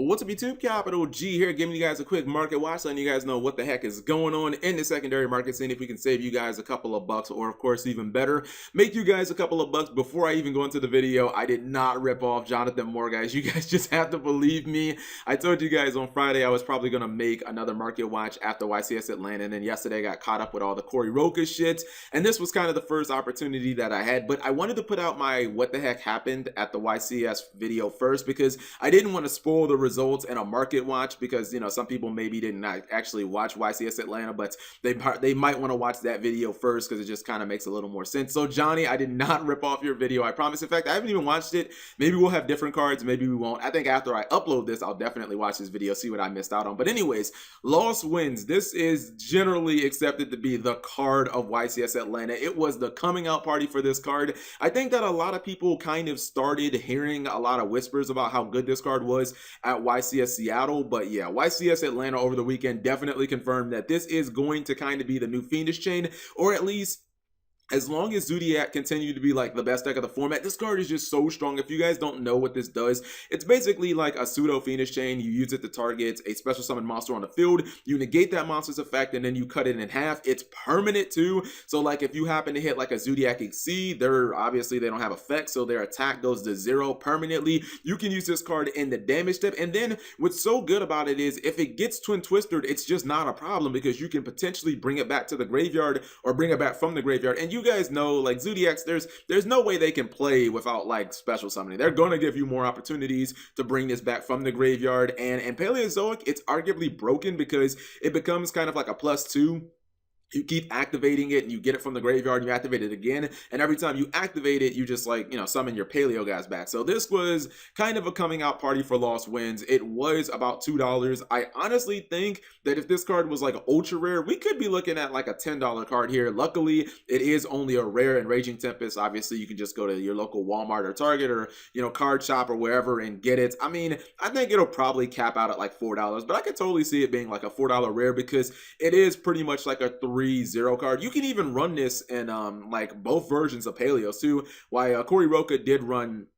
What's up, YouTube? Capital G here, giving you guys a quick market watch, letting you guys know what the heck is going on in the secondary market, seeing if we can save you guys a couple of bucks, or of course even better, make you guys a couple of bucks. Before I even go into the video, I did not rip off Jonathan Moore, guys. You guys just have to believe me. I told you guys on Friday I was probably gonna make another market watch after YCS Atlanta, and then yesterday I got caught up with all the Corey Rocha shit, and this was kind of the first opportunity that I had. But I wanted to put out my what the heck happened at the YCS video first, because I didn't want to spoil the results in a market watch, because, you know, some people maybe didn't actually watch YCS Atlanta, but they might want to watch that video first, because it just kind of makes a little more sense. So Johnny, I did not rip off your video, I promise. In fact, I haven't even watched it. Maybe we'll have different cards, maybe we won't. I think after I upload this, I'll definitely watch this video, see what I missed out on. But anyways, lost wins. This is generally accepted to be the card of YCS Atlanta. It was the coming out party for this card. I think that a lot of people kind of started hearing a lot of whispers about how good this card was at YCS Seattle, but yeah, YCS Atlanta over the weekend definitely confirmed that this is going to kind of be the new Fiendish Chain, or at least as long as Zodiac continue to be like the best deck of the format. This card is just so strong. If you guys don't know what this does, it's basically like a pseudo Fiendish Chain. You use it to target a special summon monster on the field, you negate that monster's effect, and then you cut it in half. It's permanent too, so like if you happen to hit like a Zodiac XC, they're obviously they don't have effect, so their attack goes to 0 permanently. You can use this card in the damage step, and then what's so good about it is if it gets Twin Twistered, it's just not a problem, because you can potentially bring it back to the graveyard or bring it back from the graveyard. And you guys know, like, Zodiacs, there's no way they can play without like special summoning. They're gonna give you more opportunities to bring this back from the graveyard. And in Paleozoic, it's arguably broken because it becomes kind of like a +2. You keep activating it and you get it from the graveyard and you activate it again, and every time you activate it, you just, like, you know, summon your paleo guys back. So this was kind of a coming out party for lost wins. It was about $2. I honestly think that if this card was like ultra rare, we could be looking at like a $10 card here. Luckily, it is only a rare in Raging Tempest. Obviously, you can just go to your local Walmart or Target or, you know, card shop or wherever and get it. I mean, I think it'll probably cap out at like $4, but I could totally see it being like a $4 rare, because it is pretty much like a 3-0 card. You can even run this in like both versions of Paleos too. Why Corey Rocha did run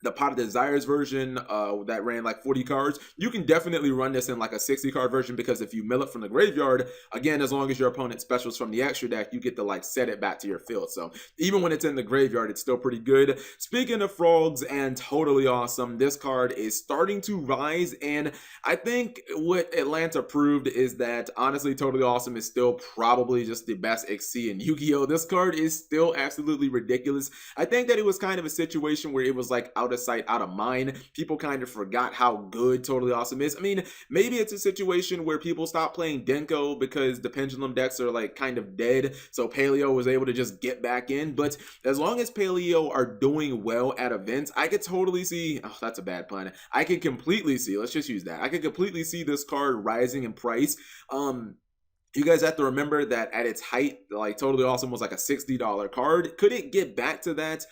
the Pot of Desires version that ran like 40 cards. You can definitely run this in like a 60 card version, because if you mill it from the graveyard, again, as long as your opponent specials from the extra deck, you get to like set it back to your field. So even when it's in the graveyard, it's still pretty good. Speaking of frogs and totally awesome, this card is starting to rise, and I think what Atlanta proved is that honestly totally awesome is still probably just the best XC in Yu-Gi-Oh. This card is still absolutely ridiculous. I think that it was kind of a situation where it was like out of sight, out of mind. People kind of forgot how good Totally Awesome is. I mean, maybe it's a situation where people stop playing Denko because the pendulum decks are like kind of dead, so Paleo was able to just get back in. But as long as Paleo are doing well at events, I could totally see, oh, that's a bad pun, I could completely see, let's just use that, I could completely see this card rising in price. You guys have to remember that at its height, like Totally Awesome was like a $60 card. Could it get back to that?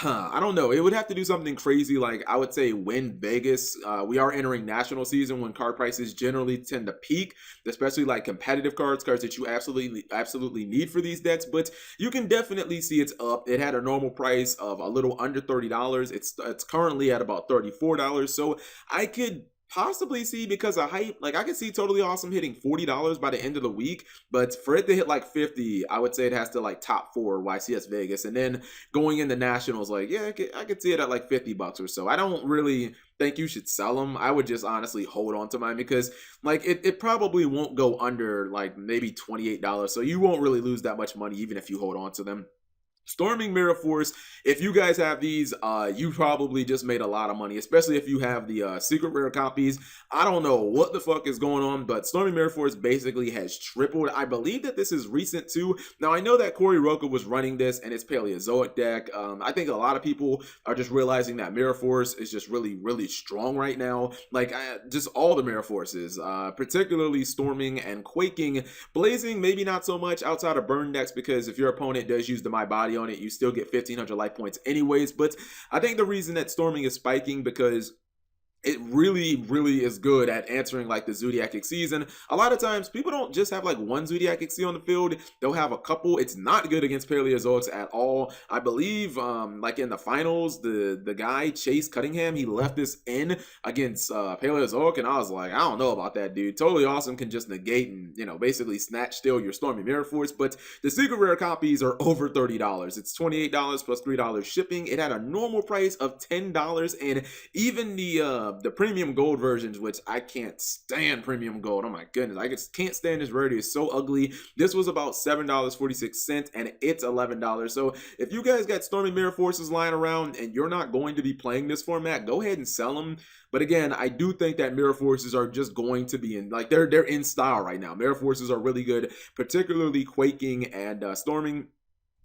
I don't know. It would have to do something crazy, like I would say win Vegas. We are entering national season when card prices generally tend to peak, especially like competitive cards that you absolutely need for these decks. But you can definitely see it's up. It had a normal price of a little under $30. It's currently at about $34. So I could possibly see, because of hype, like I could see Totally Awesome hitting $40 by the end of the week. But for it to hit like 50, I would say it has to like top 4 YCS Vegas, and then going into nationals, like, yeah, I could see it at like $50 or so. I don't really think you should sell them. I would just honestly hold on to mine, because like it probably won't go under like maybe $28, so you won't really lose that much money even if you hold on to them. Storming Mirror Force, if you guys have these, you probably just made a lot of money, especially if you have the secret rare copies. I don't know what the fuck is going on, but Storming Mirror Force basically has tripled. I believe that this is recent too. Now, I know that Corey Rocha was running this and it's Paleozoic deck. I think a lot of people are just realizing that Mirror Force is just really, really strong right now. Like, just all the Mirror Forces, particularly Storming and Quaking. Blazing, maybe not so much outside of burn decks, because if your opponent does use the My Body on it, you still get 1,500 life points anyways. But I think the reason that Storming is spiking, because it really is good at answering like the Zodiac XCs. And a lot of times people don't just have like one Zodiac XC on the field, they'll have a couple. It's not good against Paleozoics at all. I believe like in the finals, the guy Chase Cunningham, he left this in against Paleozoic, and I was like, I don't know about that, dude. Totally Awesome can just negate and, you know, basically snatch steal your Stormy Mirror Force. But the secret rare copies are over $30. It's $28 plus $3 shipping. It had a normal price of $10, and even the premium gold versions, which I can't stand premium gold. Oh my goodness, I just can't stand this rarity. It's so ugly. This was about $7.46 and it's $11. So if you guys got Stormy Mirror Forces lying around and you're not going to be playing this format, go ahead and sell them. But again, I do think that Mirror Forces are just going to be in, like, they're in style right now. Mirror Forces are really good, particularly Quaking and Storming.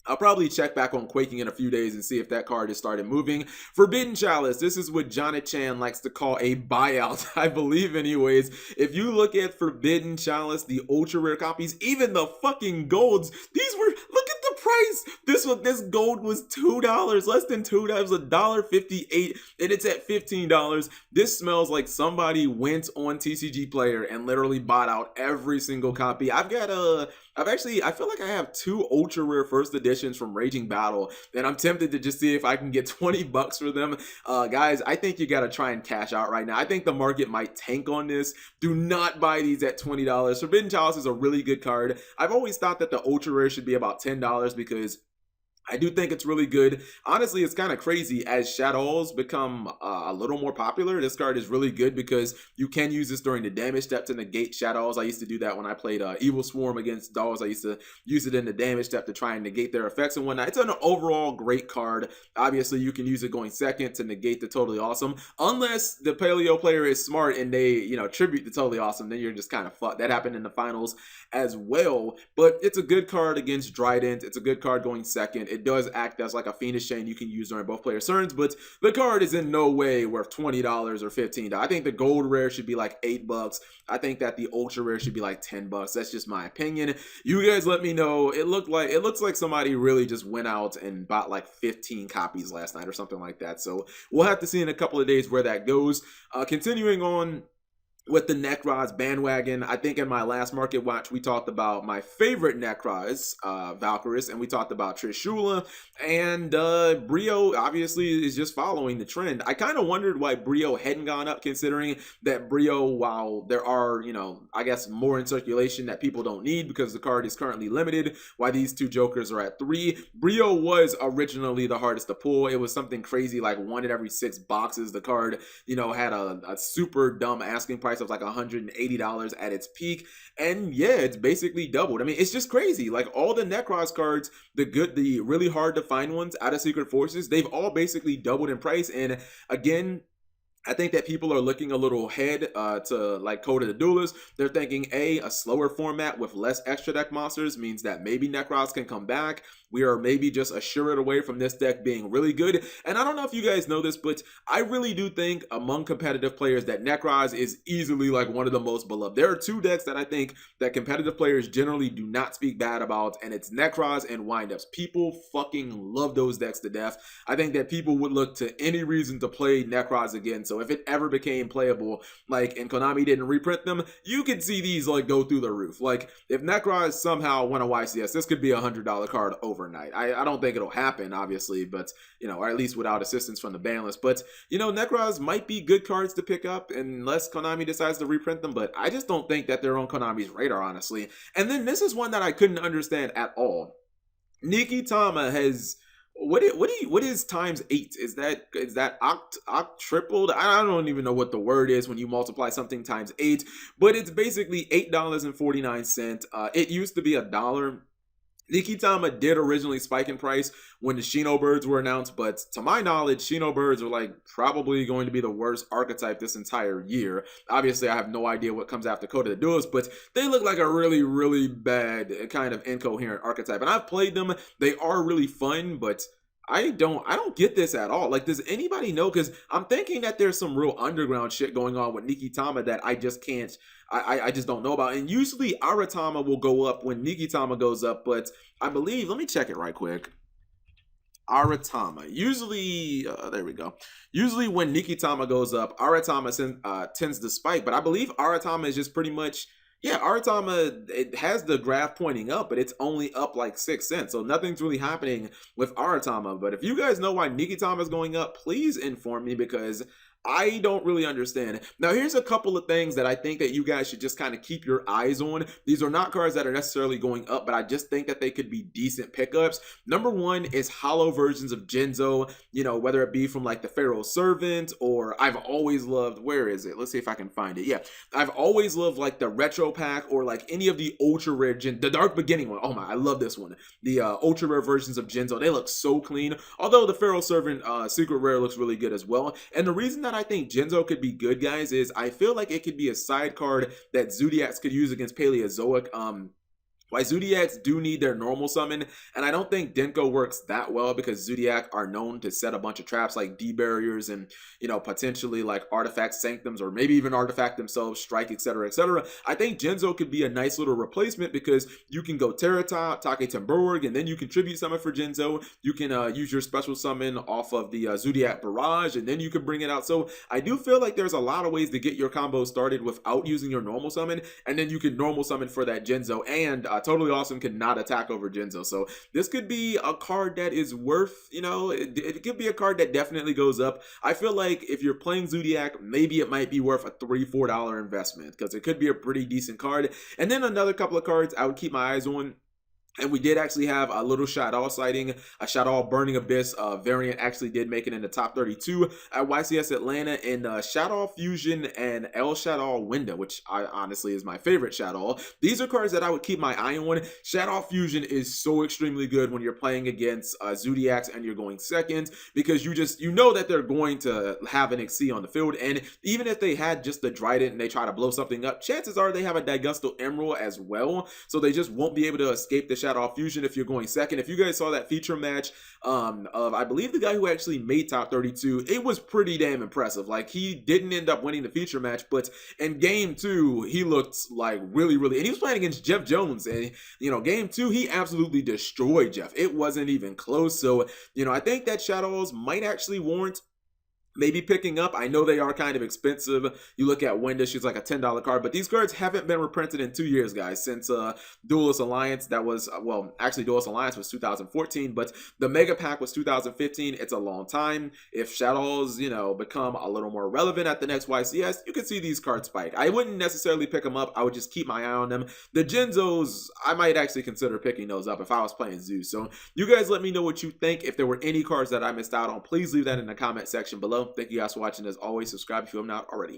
I'll probably check back on Quaking in a few days and see if that card has started moving. Forbidden Chalice. This is what Johnny Chan likes to call a buyout, I believe anyways. If you look at Forbidden Chalice, the ultra rare copies, even the fucking golds, these were, look at the price. This gold was $2, less than $2, $1.58, and it's at $15. This smells like somebody went on TCG Player and literally bought out every single copy. I feel like I have 2 ultra rare first editions from Raging Battle, and I'm tempted to just see if I can get 20 bucks for them. Guys, I think you gotta try and cash out right now. I think the market might tank on this. Do not buy these at $20. Forbidden Chalice is a really good card. I've always thought that the ultra rare should be about $10 because I do think it's really good. Honestly, it's kind of crazy as Shadows become a little more popular. This card is really good because you can use this during the damage step to negate Shadows. I used to do that when I played Evil Swarm against dolls. I used to use it in the damage step to try and negate their effects and whatnot. It's an overall great card. Obviously, you can use it going second to negate the Totally Awesome. Unless the Paleo player is smart and they, you know, tribute the Totally Awesome, then you're just kind of fucked. That happened in the finals as well. But it's a good card against Drident. It's a good card going second. It does act as like a Phoenix Chain you can use during both players' turns, but the card is in no way worth $20 or $15. I think the gold rare should be like $8. I think that the ultra rare should be like $10. That's just my opinion. You guys let me know. It looks like somebody really just went out and bought like 15 copies last night or something like that. So we'll have to see in a couple of days where that goes. Continuing on with the Necroz bandwagon, I think in my last Market Watch, we talked about my favorite Necroz, Valkyris, and we talked about Trishula, and Brio obviously is just following the trend. I kind of wondered why Brio hadn't gone up, considering that Brio, while there are, you know, I guess more in circulation that people don't need because the card is currently limited, why these 2 Jokers are at 3. Brio was originally the hardest to pull. It was something crazy like 1 in every 6 boxes. The card, you know, had a super dumb asking price of like $180 at its peak, and yeah, it's basically doubled. I mean, it's just crazy. Like all the Necroz cards, the really hard to find ones out of Secret Forces, they've all basically doubled in price. And again, I think that people are looking a little ahead to like Code of the Duelist. They're thinking a slower format with less extra deck monsters means that maybe Necroz can come back. We are maybe just a sure away from this deck being really good. And I don't know if you guys know this, but I really do think among competitive players that Necroz is easily like one of the most beloved. There are 2 decks that I think that competitive players generally do not speak bad about, and it's Necroz and Windups. People fucking love those decks to death. I think that people would look to any reason to play Necroz again. So if it ever became playable, like, and Konami didn't reprint them, you could see these like go through the roof. Like if Necroz somehow won a YCS, this could be $100 card overnight. I don't think it'll happen, obviously, but, you know, or at least without assistance from the ban list. But, you know, Necroz might be good cards to pick up unless Konami decides to reprint them, but I just don't think that they're on Konami's radar, honestly. And then this is one that I couldn't understand at all. Nikki Tama has... What is times 8? Is that oct tripled? I don't even know what the word is when you multiply something times 8, but it's basically $8.49. It used to be $1. Nikitama did originally spike in price when the Shino Birds were announced, but to my knowledge, Shino Birds are like probably going to be the worst archetype this entire year. Obviously, I have no idea what comes after Code of the Duelist, but they look like a really bad kind of incoherent archetype. And I've played them. They are really fun, but I don't get this at all. Like, does anybody know? Because I'm thinking that there's some real underground shit going on with Nikki Tama that I just can't, I just don't know about. And usually Aratama will go up when Nikki Tama goes up, but I believe, let me check it right quick. Aratama. Usually, there we go. Usually when Nikitama goes up, Aratama tends to spike, but I believe Aratama is just pretty much, yeah, Aratama, it has the graph pointing up, but it's only up like 6 cents. So nothing's really happening with Aratama. But if you guys know why Nikitama is going up, please inform me, because I don't really understand. Now, here's a couple of things that I think that you guys should just kind of keep your eyes on. These are not cards that are necessarily going up, but I just think that they could be decent pickups. Number one is hollow versions of Jinzo, you know, whether it be from like the Pharaoh Servant, or I've always loved, where is it? Let's see if I can find it. Yeah, I've always loved like the retro pack, or like any of the ultra rare the Dark Beginning one. Oh my, I love this one. The ultra rare versions of Jinzo, they look so clean. Although the Pharaoh Servant secret rare looks really good as well. And the reason that I think Jinzo could be good, guys, is I feel like it could be a side card that Zodiacs could use against Paleozoic. Why Zodiacs do need their normal summon, and I don't think Denko works that well, because Zodiac are known to set a bunch of traps like D-barriers and, you know, potentially like artifact sanctums, or maybe even artifact themselves, strike, etc., etc. I think Jinzo could be a nice little replacement, because you can go Terratop, Take Timberwurg, and then you can tribute summon for Jinzo. You can use your special summon off of the Zodiac Barrage, and then you can bring it out. So I do feel like there's a lot of ways to get your combo started without using your normal summon, and then you can normal summon for that Jinzo, and Totally Awesome could not attack over Jinzo. So this could be a card that is worth, you know, it could be a card that definitely goes up. I feel like if you're playing Zodiac, maybe it might be worth a $3-4 investment, because it could be a pretty decent card. And then another couple of cards I would keep my eyes on. And we did actually have a little Shadow sighting. A Shadow Burning Abyss variant actually did make it in the top 32 at YCS Atlanta, in Shadow Fusion and El Shadow Window, which honestly is my favorite Shadow. These are cards that I would keep my eye on. Shadow Fusion is so extremely good when you're playing against Zodiacs and you're going second, because you know that they're going to have an XC on the field, and even if they had just the Trident and they try to blow something up, chances are they have a Daigusto Emerald as well, so they just won't be able to escape the Shadow Fusion if you're going second. If you guys saw that feature match of, I believe, the guy who actually made top 32, it was pretty damn impressive. Like, he didn't end up winning the feature match, but in game 2 he looked like really, and he was playing against Jeff Jones, and you know, game 2 he absolutely destroyed Jeff. It wasn't even close. So, you know, I think that Shadows might actually warrant maybe picking up. I know they are kind of expensive. You look at Wenda, she's like a $10 card, but these cards haven't been reprinted in 2 years, guys, since Duelist Alliance. That was, well, actually Duelist Alliance was 2014, but the Mega Pack was 2015. It's a long time. If Shadows, you know, become a little more relevant at the next YCS, you can see these cards spike. I wouldn't necessarily pick them up. I would just keep my eye on them. The Jinzos, I might actually consider picking those up if I was playing Zeus. So you guys let me know what you think. If there were any cards that I missed out on, please leave that in the comment section below. Thank you guys for watching. As always, subscribe if you have not already.